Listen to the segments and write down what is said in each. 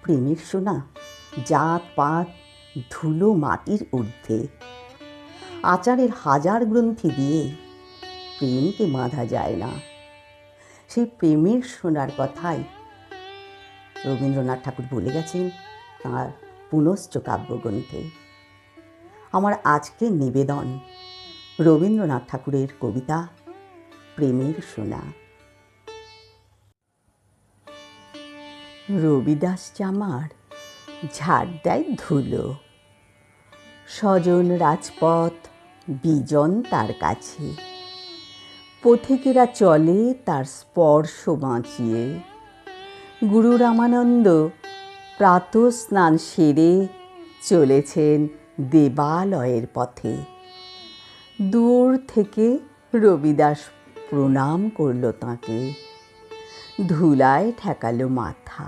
প্রেমের সোনা জাত পাত ধুলো মাটির ঊর্ধ্বে। আচারের হাজার গ্রন্থি দিয়ে প্রেমকে বাঁধা যায় না। সেই প্রেমের সোনার কথাই রবীন্দ্রনাথ ঠাকুর বলে গেছেন তাঁর পুনশ্চ কাব্যগ্রন্থে। আমার আজকের নিবেদন রবীন্দ্রনাথ ঠাকুরের কবিতা প্রেমের সোনা। রবিদাস চামার ঝাড় দেয় ধুলো, স্বজন রাজপথ বিজন তার কাছে। পথিকেরা চলে তার স্পর্শ বাঁচিয়ে। গুরু রামানন্দ প্রাতঃস্নান সেরে চলেছেন দেবালয়ের পথে। দূর থেকে রবিদাস প্রণাম করল তাঁকে, ধুলায় ঠেকালো মাথা।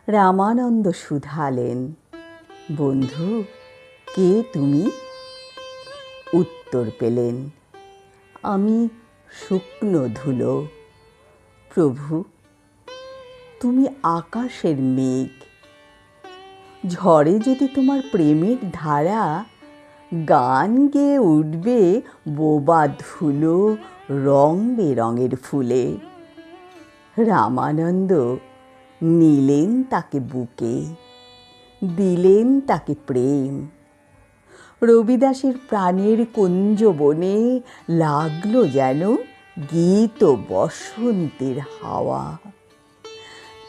রামানন্দ শুধালেন, বন্ধু কে তুমি? উত্তর পেলেন, আমি শুকনো ধুলো। প্রভু তুমি আকাশের মেঘ, ঝড়ে যদি তোমার প্রেমের ধারা গান গেয়ে উঠবে বোবা ধুলো রং বেরঙের ফুলে। রামানন্দ নিলেন তাকে বুকে, দিলেন তাকে প্রেম। রবিদাসের প্রাণের কুঞ্জবনে লাগলো যেন গীত বসন্তের হাওয়া।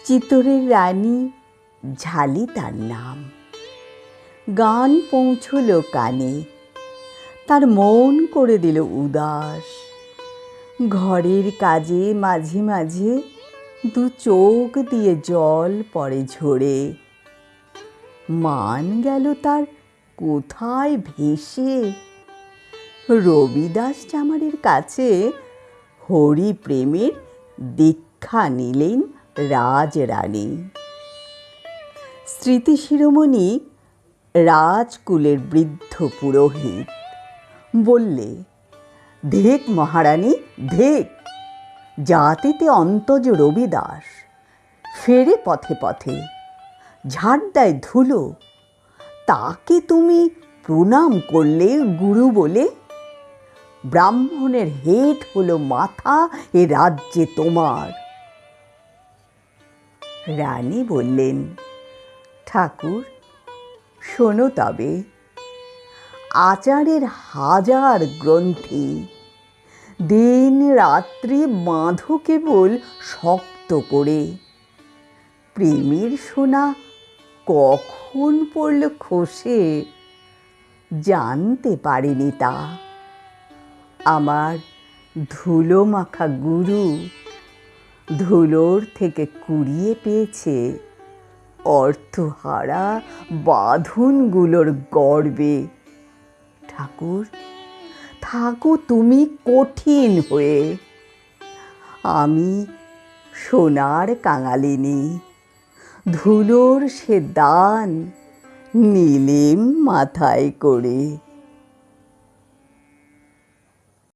চিতোরের রানী ঝালি তার নাম, গান পৌঁছল কানে, তার মন করে দিল উদাস। ঘরের কাজে মাঝে মাঝে দু চোখ দিয়ে জল পড়ে ঝরে। মান গেল তার কোথায় ভেসে। রবিদাস চামারের কাছে হরি প্রেমের দীক্ষা নিলেন রাজরানী। স্মৃতি শিরোমণি রাজকুলের বৃদ্ধ পুরোহিত বললে, ধেক মহারানী ধেক, জাতিতে অন্তজ রবিদাস ফেরে পথে পথে, ঝাড় দেয় ধুলো, তাকে তুমি প্রণাম করলে গুরু বলে। ব্রাহ্মণের হেট হলো মাথা এ রাজ্যে তোমার। রানী বললেন, ঠাকুর শোনো তবে, আচারের হাজার গ্রন্থি দিন রাত্রি বাঁধো কেবল শক্ত করে। প্রেমের সোনা কখন পড়ল খসে জানতে পারিনি তা। আমার ধুলো মাখা গুরু ধুলোর থেকে কুড়িয়ে পেয়েছে অর্থহারা বাঁধনগুলোর গর্বে। ঠাকুর থাকো তুমি কঠিন হয়ে, আমি সোনার কাঙালিনী, ধুলোর সে দান নিলেম মাথায় করে।